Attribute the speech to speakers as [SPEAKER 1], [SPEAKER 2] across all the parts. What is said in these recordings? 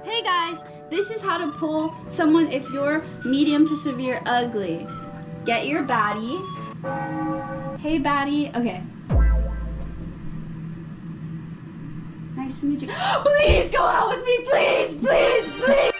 [SPEAKER 1] Hey guys, this is how to pull someone if you're medium to severe ugly. Get your baddie. Hey baddie, okay. Nice to meet you. Please go out with me, please, please, please.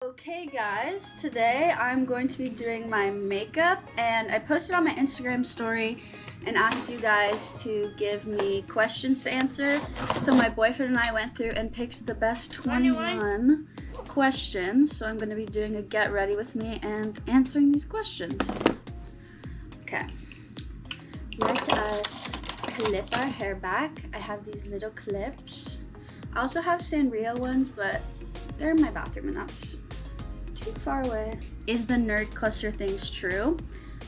[SPEAKER 1] Okay guys, today I'm going to be doing my makeup, and I posted on my Instagram story and asked you guys to give me questions to answer. So my boyfriend and I went through and picked the best 21 questions. So I'm going to be doing a get ready with me and answering these questions. Okay, let us clip our hair back. I have these little clips. I also have Sanrio ones, but they're in my bathroom and that's too far away. Is the nerd cluster things true?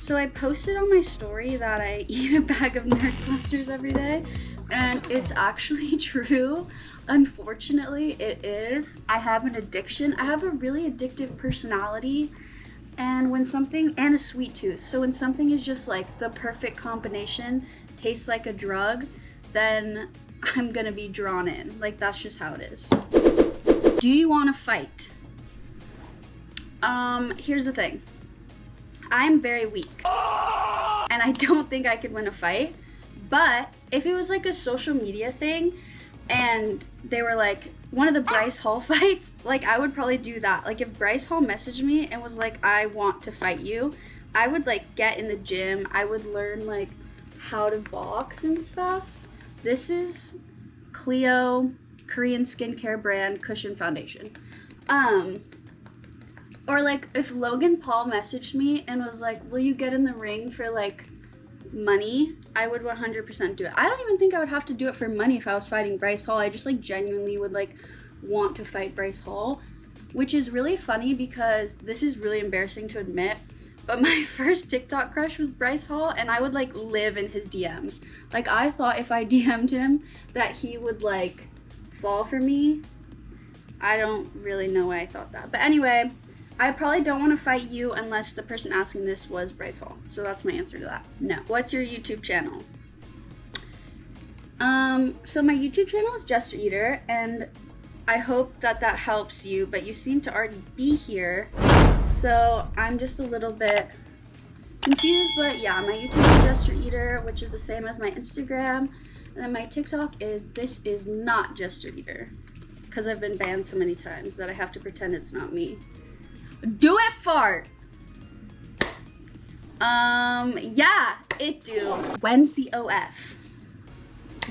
[SPEAKER 1] So I posted on my story that I eat a bag of nerd clusters every day, and it's actually true. Unfortunately, it is. I have an addiction. I have a really addictive personality, and when something, and a sweet tooth. So when something is just like the perfect combination, tastes like a drug, then I'm gonna be drawn in. Like, that's just how it is. Do you want to fight? Here's the thing. I'm very weak, and I don't think I could win a fight. But if it was like a social media thing, and they were like one of the Bryce Hall fights, like I would probably do that. Like if Bryce Hall messaged me and was like, I want to fight you, I would like get in the gym. I would learn like how to box and stuff. This is Clio Korean skincare brand cushion foundation. Or like if Logan Paul messaged me and was like, will you get in the ring for like money? I would 100% do it. I don't even think I would have to do it for money if I was fighting Bryce Hall. I just like genuinely would like want to fight Bryce Hall, which is really funny because this is really embarrassing to admit, but my first TikTok crush was Bryce Hall, and I would like live in his DMs. Like I thought if I DM'd him that he would like fall for me. I don't really know why I thought that. But anyway, I probably don't want to fight you unless the person asking this was Bryce Hall. So that's my answer to that. No. What's your YouTube channel? So my YouTube channel is Jester Eater, and I hope that that helps you, but you seem to already be here. So I'm just a little bit confused, but yeah, my YouTube is Jester Eater, which is the same as my Instagram. And then my TikTok is This Is Not Jester Eater, because I've been banned so many times that I have to pretend it's not me. Do it, fart. Yeah, it do. When's the OF?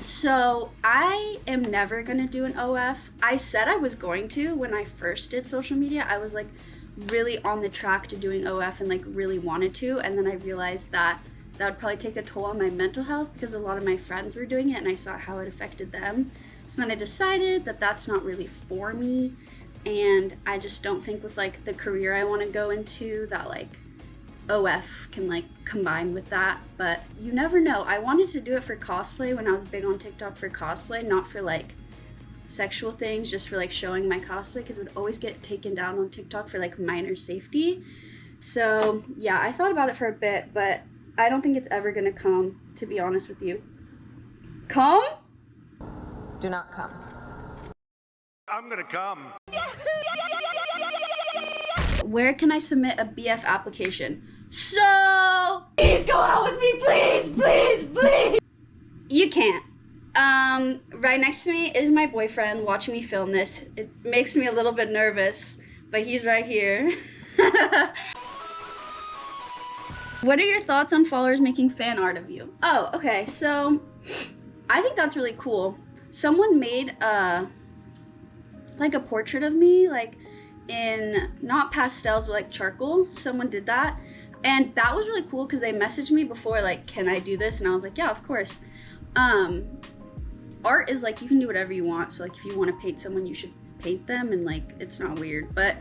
[SPEAKER 1] So I am never gonna do an OF. I said I was going to when I first did social media. I was like really on the track to doing OF and like really wanted to, and then I realized that that would probably take a toll on my mental health because a lot of my friends were doing it and I saw how it affected them. So then I decided that that's not really for me. And I just don't think with like the career I want to go into that like OF can like combine with that, but you never know. I wanted to do it for cosplay when I was big on TikTok for cosplay, not for like sexual things, just for like showing my cosplay, because it would always get taken down on TikTok for like minor safety. So yeah, I thought about it for a bit, but I don't think it's ever gonna come, to be honest with you. Come?
[SPEAKER 2] Do not come.
[SPEAKER 3] I'm gonna come.
[SPEAKER 1] Where can I submit a BF application? So, please go out with me, please, please, please. You can't. Right next to me is my boyfriend watching me film this. It makes me a little bit nervous, but he's right here. What are your thoughts on followers making fan art of you? Oh, okay, so I think that's really cool. Someone made like a portrait of me, like in not pastels but like charcoal. Someone did that, and that was really cool because they messaged me before like, can I do this? And I was like, yeah, of course. Art is like, you can do whatever you want, so like if you want to paint someone, you should paint them, and like it's not weird. But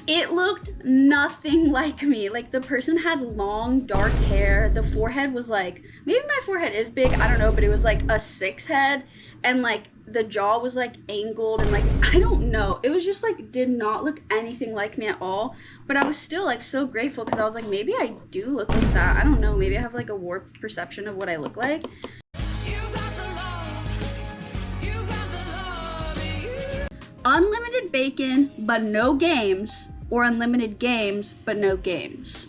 [SPEAKER 1] It looked nothing like me. Like, the person had long, dark hair. The forehead was like, maybe my forehead is big, I don't know, but it was like a 6 head. And like, the jaw was like angled and like, I don't know. It was just like, did not look anything like me at all. But I was still like so grateful because I was like, maybe I do look like that. I don't know. Maybe I have like a warped perception of what I look like. Unlimited bacon, but no games, or unlimited games, but no games?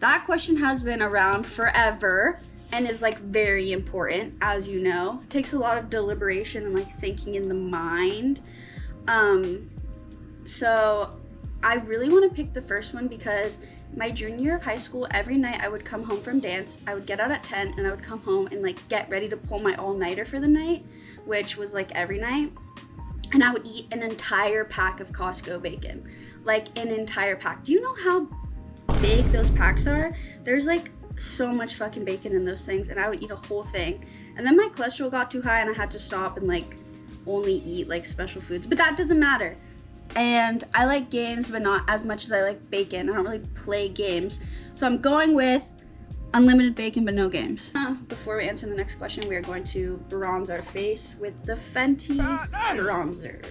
[SPEAKER 1] That question has been around forever and is like very important, as you know. It takes a lot of deliberation and like thinking in the mind. So I really want to pick the first one because my junior year of high school, every night I would come home from dance. I would get out at 10 and I would come home and like get ready to pull my all-nighter for the night, which was like every night. And I would eat an entire pack of Costco bacon, like an entire pack. Do you know how big those packs are? There's like so much fucking bacon in those things, and I would eat a whole thing. And then my cholesterol got too high and I had to stop and like only eat like special foods, but that doesn't matter. And I like games, but not as much as I like bacon. I don't really play games. So I'm going with unlimited bacon, but no games. Before we answer the next question, we are going to bronze our face with the Fenty bronzer.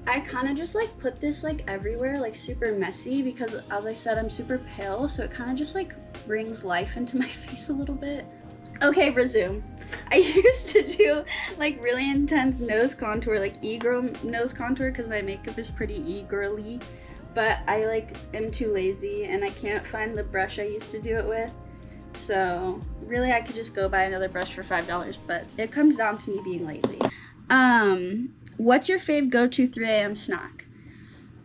[SPEAKER 1] I kind of just like put this like everywhere, like super messy, because as I said, I'm super pale, so it kind of just like brings life into my face a little bit. Okay, resume. I used to do like really intense nose contour, like e-girl nose contour, because my makeup is pretty e-girly. But I like am too lazy and I can't find the brush I used to do it with. So really I could just go buy another brush for $5, but it comes down to me being lazy. What's your fave go-to 3 a.m. snack?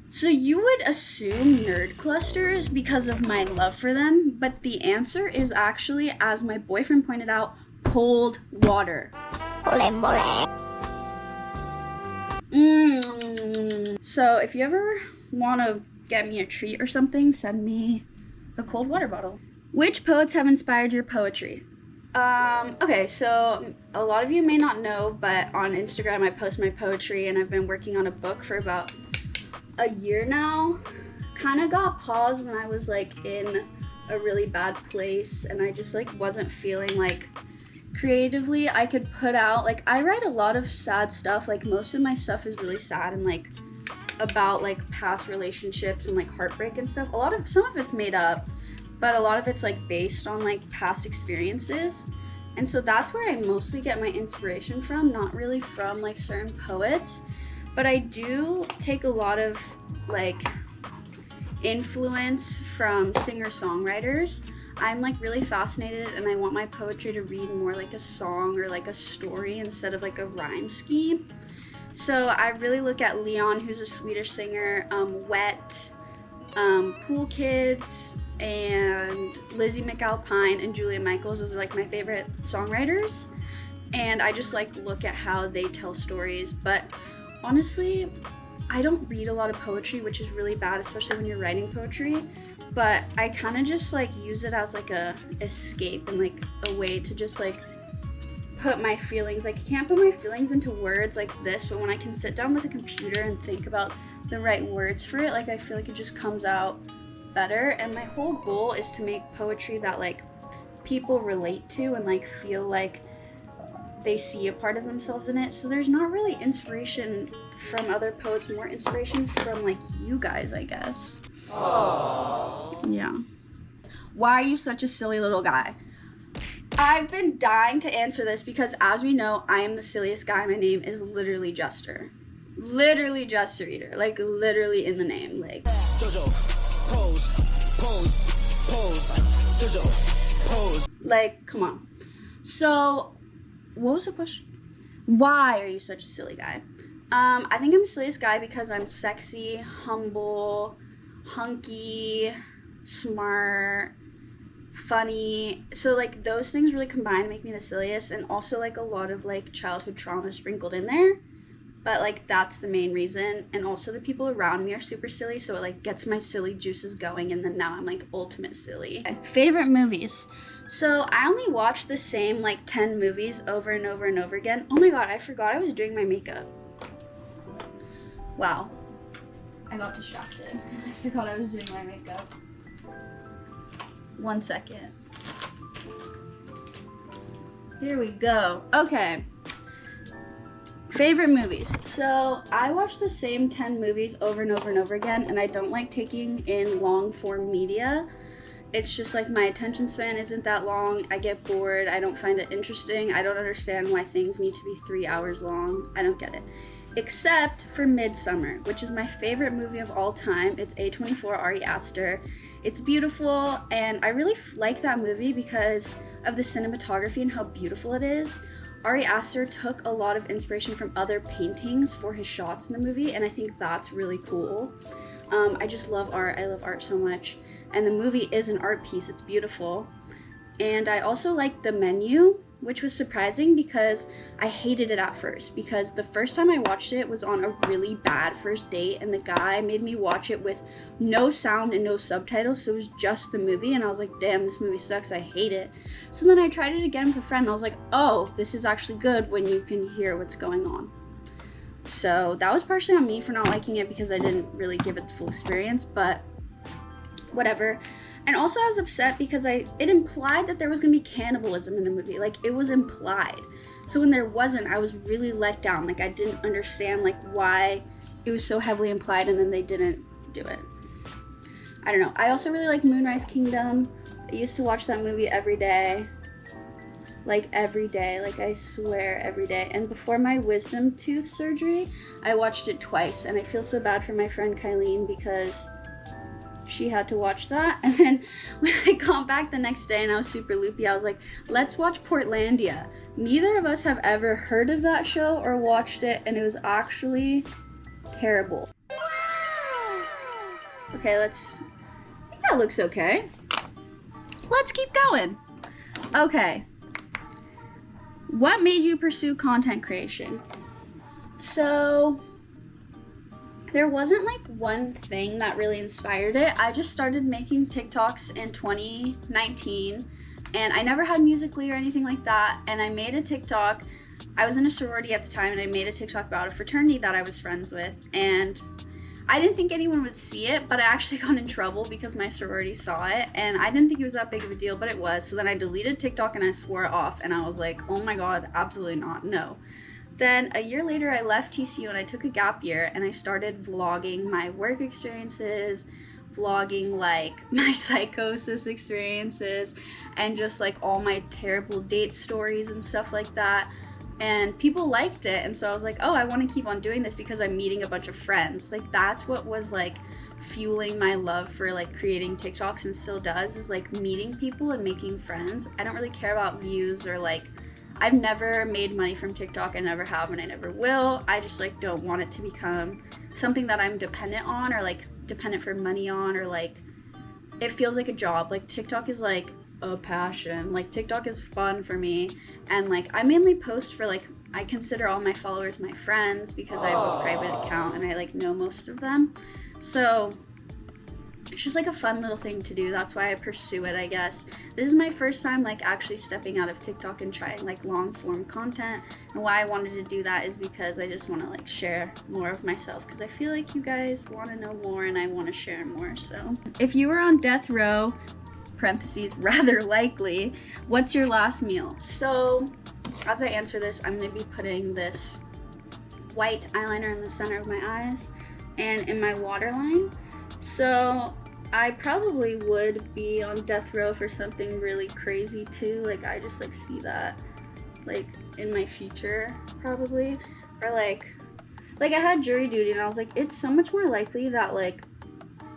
[SPEAKER 1] So you would assume nerd clusters because of my love for them, but the answer is actually, as my boyfriend pointed out, cold water. So if you ever want to get me a treat or something, send me a cold water bottle. Which poets have inspired your poetry? Okay, so a lot of you may not know, but on Instagram I post my poetry, and I've been working on a book for about a year now. Kind of got paused when I was like in a really bad place and I just like wasn't feeling like creatively I could put out, like I write a lot of sad stuff, like most of my stuff is really sad and like about like past relationships and like heartbreak and stuff. Some of it's made up, but a lot of it's like based on like past experiences. And so that's where I mostly get my inspiration from, not really from like certain poets, but I do take a lot of like influence from singer-songwriters. I'm like really fascinated and I want my poetry to read more like a song or like a story instead of like a rhyme scheme. So I really look at Leon, who's a Swedish singer, Wet, Pool Kids, and Lizzie McAlpine and Julia Michaels. Those are like my favorite songwriters. And I just like look at how they tell stories. But honestly, I don't read a lot of poetry, which is really bad, especially when you're writing poetry. But I kind of just like use it as like a escape and like a way to just like put my feelings, like I can't put my feelings into words like this, but when I can sit down with a computer and think about the right words for it, like I feel like it just comes out better. And my whole goal is to make poetry that like people relate to and like feel like they see a part of themselves in it. So there's not really inspiration from other poets, more inspiration from like you guys, I guess. Aww. Yeah. Why are you such a silly little guy? I've been dying to answer this because, as we know, I am the silliest guy. My name is literally Jester. Literally Jester Eater. Like, literally in the name. Like, Jojo, pose, pose, pose. Jojo, pose. Like, come on. So, what was the question? Why are you such a silly guy? I think I'm the silliest guy because I'm sexy, humble, hunky, smart, funny. So like those things really combine to make me the silliest, and also like a lot of like childhood trauma sprinkled in there, but like that's the main reason. And also the people around me are super silly, so it like gets my silly juices going, and then now I'm like ultimate silly. Favorite movies. So I only watch the same like 10 movies over and over and over again. Oh my god, I forgot I was doing my makeup. Wow, I got distracted. I forgot I was doing my makeup. 1 second. Here we go. Okay. Favorite movies. So I watch the same 10 movies over and over and over again, and I don't like taking in long form media. It's just like my attention span isn't that long. I get bored. I don't find it interesting. I don't understand why things need to be 3 hours long. I don't get it. Except for Midsummer, which is my favorite movie of all time. It's A24 Ari Aster. It's beautiful, and I really like that movie because of the cinematography and how beautiful it is. Ari Aster took a lot of inspiration from other paintings for his shots in the movie, and I think that's really cool. I just love art. I love art so much. And the movie is an art piece. It's beautiful. And I also like The Menu, which was surprising because I hated it at first, because the first time I watched it was on a really bad first date, and the guy made me watch it with no sound and no subtitles, so it was just the movie, and I was like, damn, this movie sucks, I hate it. So then I tried it again with a friend, and I was like, oh, this is actually good when you can hear what's going on. So that was partially on me for not liking it because I didn't really give it the full experience, but whatever. And also I was upset because it implied that there was gonna be cannibalism in the movie. Like, it was implied. So when there wasn't, I was really let down. Like, I didn't understand like why it was so heavily implied and then they didn't do it. I don't know. I also really like Moonrise Kingdom. I used to watch that movie every day. Like every day, like I swear every day. And before my wisdom tooth surgery, I watched it twice, and I feel so bad for my friend Kylene because she had to watch that. And then when I got back the next day and I was super loopy, I was like, let's watch Portlandia. Neither of us have ever heard of that show or watched it, and it was actually terrible. Okay, I think that looks okay. Let's keep going. Okay. What made you pursue content creation? So there wasn't like one thing that really inspired it. I just started making TikToks in 2019, and I never had Musical.ly or anything like that, and I made a TikTok. I was in a sorority at the time, and I made a TikTok about a fraternity that I was friends with, and I didn't think anyone would see it, but I actually got in trouble because my sorority saw it, and I didn't think it was that big of a deal, but it was. So then I deleted TikTok and I swore it off, and I was like, oh my god, absolutely not, no. Then a year later, I left TCU and I took a gap year, and I started vlogging my work experiences, vlogging like my psychosis experiences, and just like all my terrible date stories and stuff like that. And people liked it, and so I was like, oh, I want to keep on doing this because I'm meeting a bunch of friends. Like, that's what was like fueling my love for like creating TikToks, and still does, is like meeting people and making friends. I don't really care about views, or like, I've never made money from TikTok. I never have, and I never will. I just like don't want it to become something that I'm dependent on, or like dependent for money on, or like it feels like a job. Like, TikTok is like a passion. Like, TikTok is fun for me, and like I mainly post for like, I consider all my followers my friends because I have a private account and I like know most of them, so it's just like a fun little thing to do. That's why I pursue it, I guess. This is my first time like actually stepping out of TikTok and trying like long form content, and why I wanted to do that is because I just want to like share more of myself, because I feel like you guys want to know more and I want to share more. So if you were on death row, parentheses, rather likely, what's your last meal? So as I answer this, I'm going to be putting this white eyeliner in the center of my eyes and in my waterline. So I probably would be on death row for something really crazy too. Like, I just like see that like in my future probably. Or like I had jury duty, and I was like, it's so much more likely that like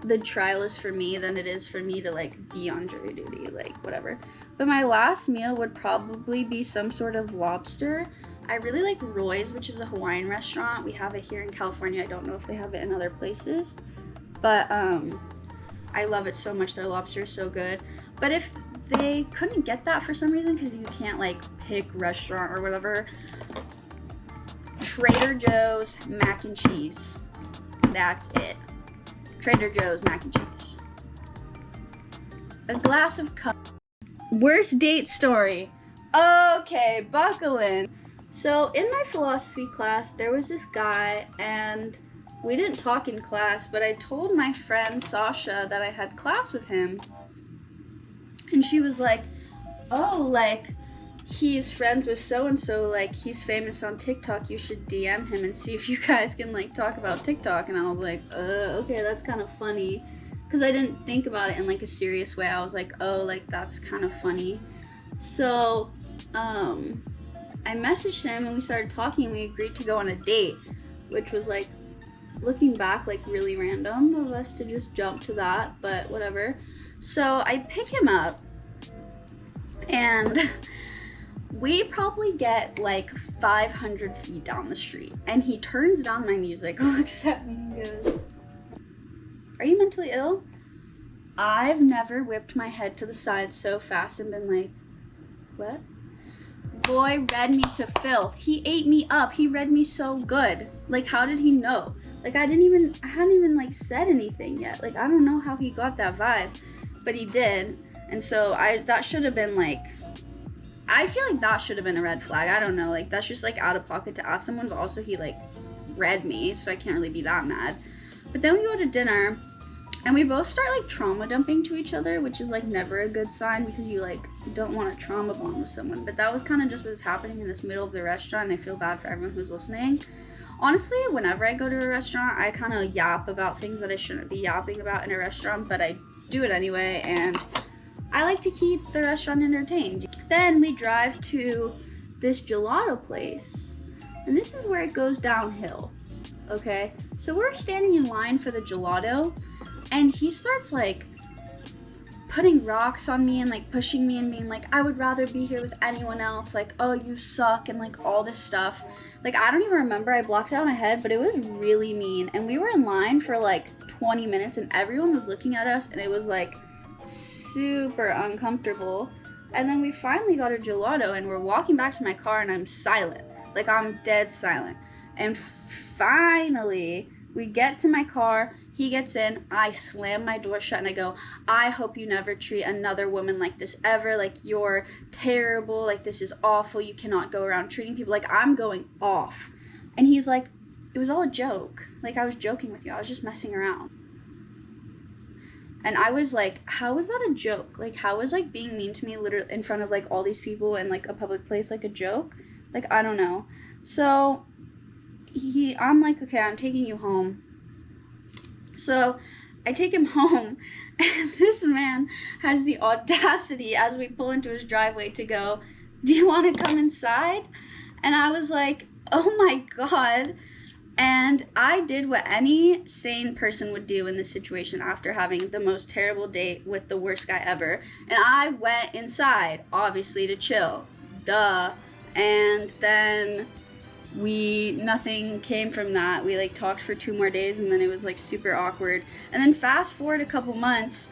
[SPEAKER 1] the trial is for me than it is for me to like be on jury duty, like whatever. But my last meal would probably be some sort of lobster. I really like Roy's, which is a Hawaiian restaurant. We have it here in California. I don't know if they have it in other places, but I love it so much. Their lobster is so good. But if they couldn't get that for some reason, because you can't like pick restaurant or whatever, Trader Joe's mac and cheese. That's it. Trader Joe's mac and cheese. A glass of cup. Worst date story. Okay, buckle in. So in my philosophy class, there was this guy, and we didn't talk in class, but I told my friend Sasha that I had class with him. And she was like, oh, like, he's friends with so-and-so, like, he's famous on TikTok, you should DM him and see if you guys can, like, talk about TikTok. And I was like, okay, that's kind of funny. Because I didn't think about it in, like, a serious way. I was like, oh, like, that's kind of funny. So, I messaged him and we started talking and we agreed to go on a date, which was, like, looking back, like, really random of us to just jump to that, but whatever. So I pick him up and we probably get like 500 feet down the street and he turns down my music, looks at me and goes, are you mentally ill? I've never whipped my head to the side so fast and been like, what? Boy read me to filth. He ate me up. He read me so good. Like, how did he know? Like, I hadn't even like said anything yet. Like, I don't know how he got that vibe, but he did. And so that should have been like, I feel like that should have been a red flag. I don't know, like, that's just like out of pocket to ask someone, but also he like read me, so I can't really be that mad. But then we go to dinner and we both start like trauma dumping to each other, which is like never a good sign because you like don't want to trauma bond with someone. But that was kind of just what was happening in this middle of the restaurant, and I feel bad for everyone who's listening. Honestly, whenever I go to a restaurant, I kind of yap about things that I shouldn't be yapping about in a restaurant, but I do it anyway, and I like to keep the restaurant entertained. Then we drive to this gelato place, and this is where it goes downhill, okay? So we're standing in line for the gelato, and he starts like putting rocks on me and like pushing me and being like, I would rather be here with anyone else, like, oh, you suck, and like all this stuff. Like, I don't even remember, I blocked it out of my head, but it was really mean. And we were in line for like 20 minutes and everyone was looking at us and it was like super uncomfortable. And then we finally got a gelato and we're walking back to my car and I'm silent. Like, I'm dead silent. And finally we get to my car, he gets in, I slam my door shut and I go, I hope you never treat another woman like this ever. Like, you're terrible. Like, this is awful. You cannot go around treating people. Like, I'm going off. And he's like, it was all a joke. Like, I was joking with you. I was just messing around. And I was like, how was that a joke? Like, how was like being mean to me literally in front of like all these people in like a public place like a joke? Like, I don't know. So I'm like, okay, I'm taking you home. So I take him home, and this man has the audacity as we pull into his driveway to go, do you want to come inside? And I was like, oh my God. And I did what any sane person would do in this situation after having the most terrible date with the worst guy ever. And I went inside, obviously, to chill. Duh. And then nothing came from that. We like talked for 2 more days and then it was like super awkward. And then fast forward a couple months,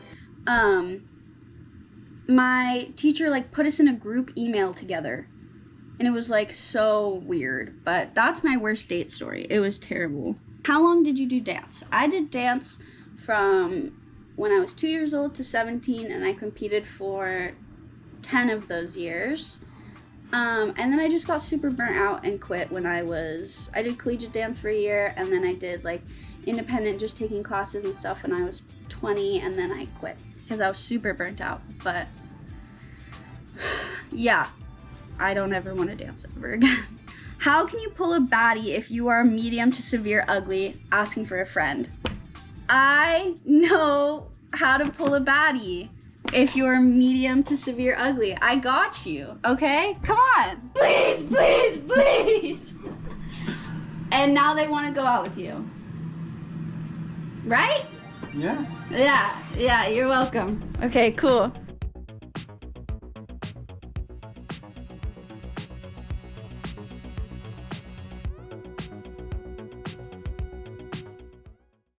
[SPEAKER 1] my teacher like put us in a group email together. And it was like so weird, but that's my worst date story. It was terrible. How long did you do dance? I did dance from when I was 2 years old to 17, and I competed for 10 of those years. And then I just got super burnt out and quit when I did collegiate dance for a year, and then I did like independent, just taking classes and stuff when I was 20, and then I quit because I was super burnt out. But yeah, I don't ever want to dance ever again. How can you pull a baddie if you are medium to severe ugly? Asking for a friend. I know how to pull a baddie. If you're medium to severe ugly, I got you, okay? Come on. Please, please, please. And now they want to go out with you. Right?
[SPEAKER 4] Yeah.
[SPEAKER 1] Yeah, you're welcome. Okay, cool.